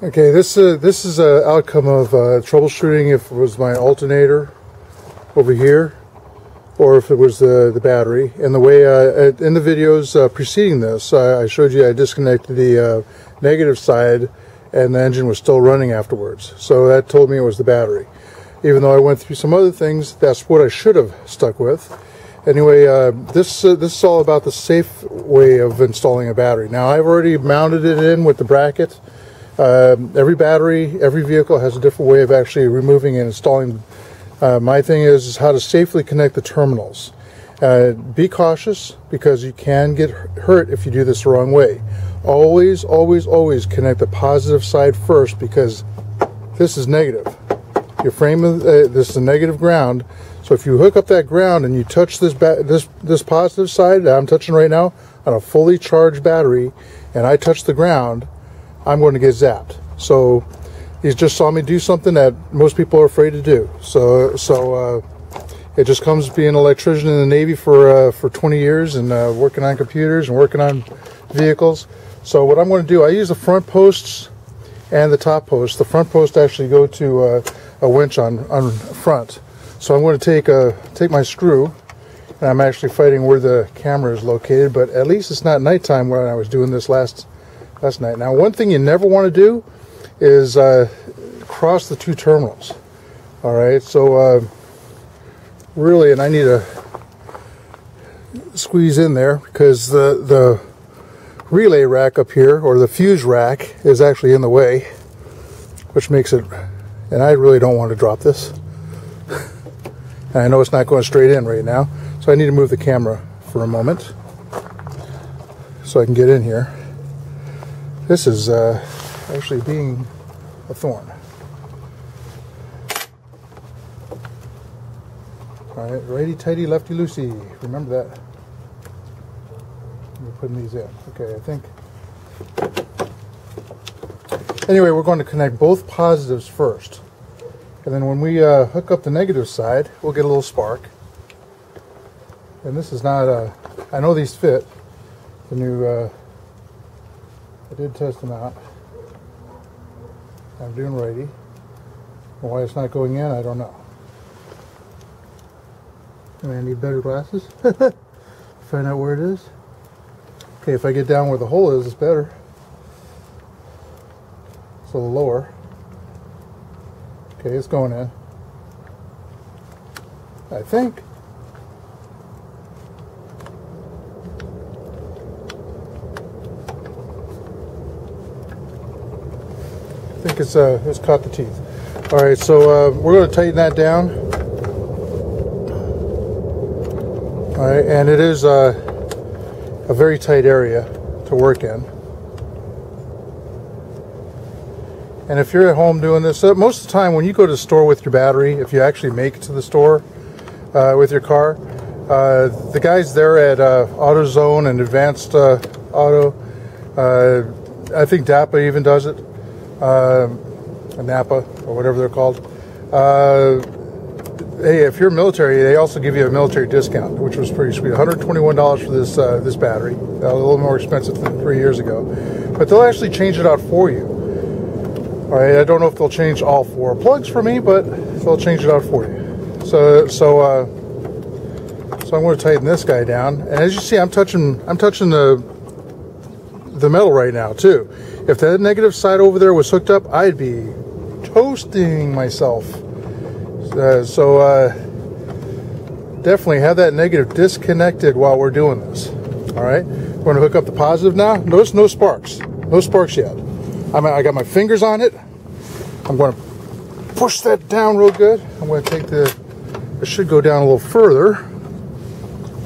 Okay, this is an outcome of troubleshooting if it was my alternator over here or if it was the battery. And the way in the videos preceding this, I showed you I disconnected the negative side and the engine was still running afterwards. So that told me it was the battery. Even though I went through some other things, that's what I should have stuck with. Anyway, this is all about the safe way of installing a battery. Now, I've already mounted it in with the bracket. Every battery, every vehicle has a different way of actually removing and installing. My thing is how to safely connect the terminals. Be cautious because you can get hurt if you do this the wrong way. Always, always, always connect the positive side first because this is negative. Your frame, this is a negative ground. So if you hook up that ground and you touch this positive side that I'm touching right now on a fully charged battery, and I touch the ground, I'm going to get zapped. So he just saw me do something that most people are afraid to do. So it just comes being an electrician in the Navy for 20 years and working on computers and working on vehicles. So what I'm going to do, I use the front posts and the top posts. The front posts actually go to a winch on front. So I'm going to take my screw, and I'm actually fighting where the camera is located, but at least it's not nighttime when I was doing this last night. Now, one thing you never want to do is cross the two terminals. All right, so really, and I need to squeeze in there because the relay rack up here, or the fuse rack, is actually in the way, which makes it, and I really don't want to drop this. And I know it's not going straight in right now, so I need to move the camera for a moment so I can get in here. This is actually being a thorn. All right, righty-tighty, lefty-loosey. Remember that. We're putting these in. Okay, I think. Anyway, we're going to connect both positives first. And then when we hook up the negative side, we'll get a little spark. And this is not I know these fit. The new, I did test them out. I'm doing righty. And why it's not going in, I don't know. I need better glasses. Find out where it is. Okay, if I get down where the hole is, it's better. So the lower. Okay, it's going in. I think. It's caught the teeth. All right, so we're going to tighten that down. All right, and it is a very tight area to work in. And if you're at home doing this, most of the time when you go to the store with your battery, if you actually make it to the store with your car, the guys there at AutoZone and Advanced Auto, I think DAPA even does it, Napa or whatever they're called. Hey, if you're military, they also give you a military discount, which was pretty sweet. $121 for this battery, a little more expensive than 3 years ago, but they'll actually change it out for you. All right, I don't know if they'll change all 4 plugs for me, but they'll change it out for you. So I'm going to tighten this guy down, and as you see, I'm touching the metal right now too. If that negative side over there was hooked up, I'd be toasting myself. Definitely have that negative disconnected while we're doing this. All right, we're going to hook up the positive now. Notice no sparks yet. I got my fingers on it. I'm going to push that down real good. I'm going to take it should go down a little further.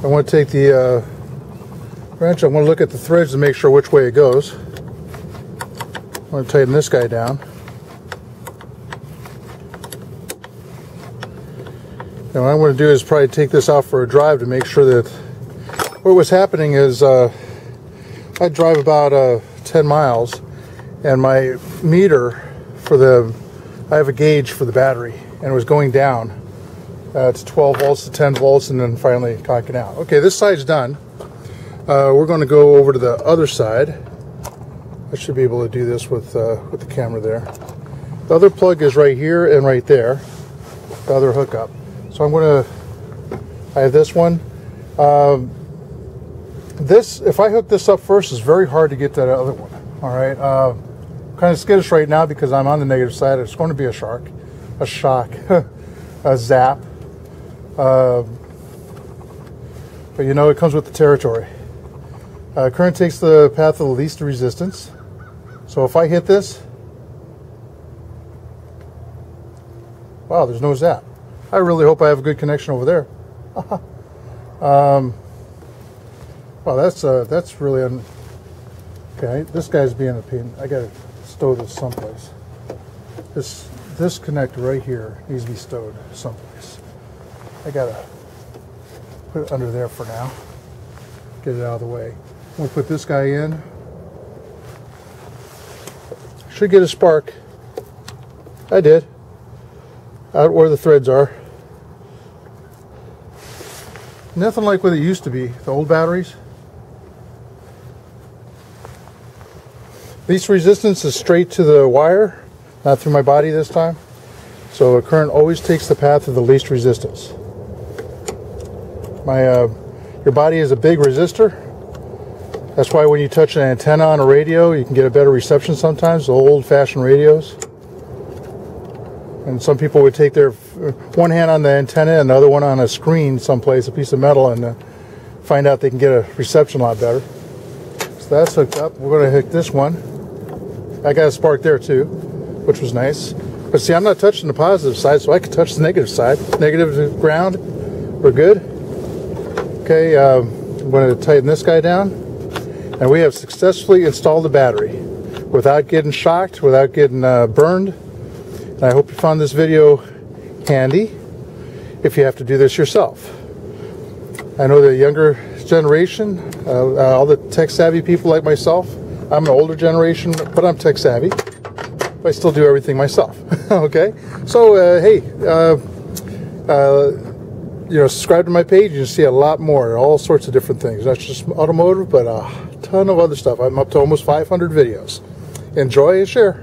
I want to take the wrench. I want to look at the threads to make sure which way it goes. I'm going to tighten this guy down. And what I'm going to do is probably take this out for a drive to make sure that what was happening is I drive about 10 miles, and my meter I have a gauge for the battery, and it was going down to 12 volts to 10 volts, and then finally cocking out. Okay, this side's done. We're going to go over to the other side. I should be able to do this with the camera there. The other plug is right here and right there, the other hookup. So I'm going to, I have this one. This, if I hook this up first, is very hard to get that other one. All right, kind of skittish right now because I'm on the negative side. It's going to be a shock, a zap. But you know, it comes with the territory. Current takes the path of the least resistance. So if I hit this, wow, there's no zap. I really hope I have a good connection over there. Well, that's really okay. This guy's being a pain. I gotta stow this someplace. This connector right here needs to be stowed someplace. I gotta put it under there for now. Get it out of the way. We'll put this guy in. Should get a spark. I did. Out where the threads are. Nothing like what it used to be, the old batteries. Least resistance is straight to the wire, not through my body this time. So a current always takes the path of the least resistance. Your body is a big resistor. That's why when you touch an antenna on a radio, you can get a better reception sometimes, the old-fashioned radios. And some people would take their one hand on the antenna and the other one on a screen someplace, a piece of metal, and find out they can get a reception a lot better. So that's hooked up. We're going to hook this one. I got a spark there too, which was nice. But see, I'm not touching the positive side, so I can touch the negative side. Negative to ground. We're good. Okay, I'm going to tighten this guy down. And we have successfully installed the battery without getting shocked, without getting burned. And I hope you found this video handy if you have to do this yourself. I know the younger generation, all the tech-savvy people like myself, I'm an older generation, but I'm tech-savvy. I still do everything myself. Okay? So, hey, subscribe to my page. You can see a lot more, all sorts of different things. Not just automotive, but ton of other stuff. I'm up to almost 500 videos. Enjoy and share.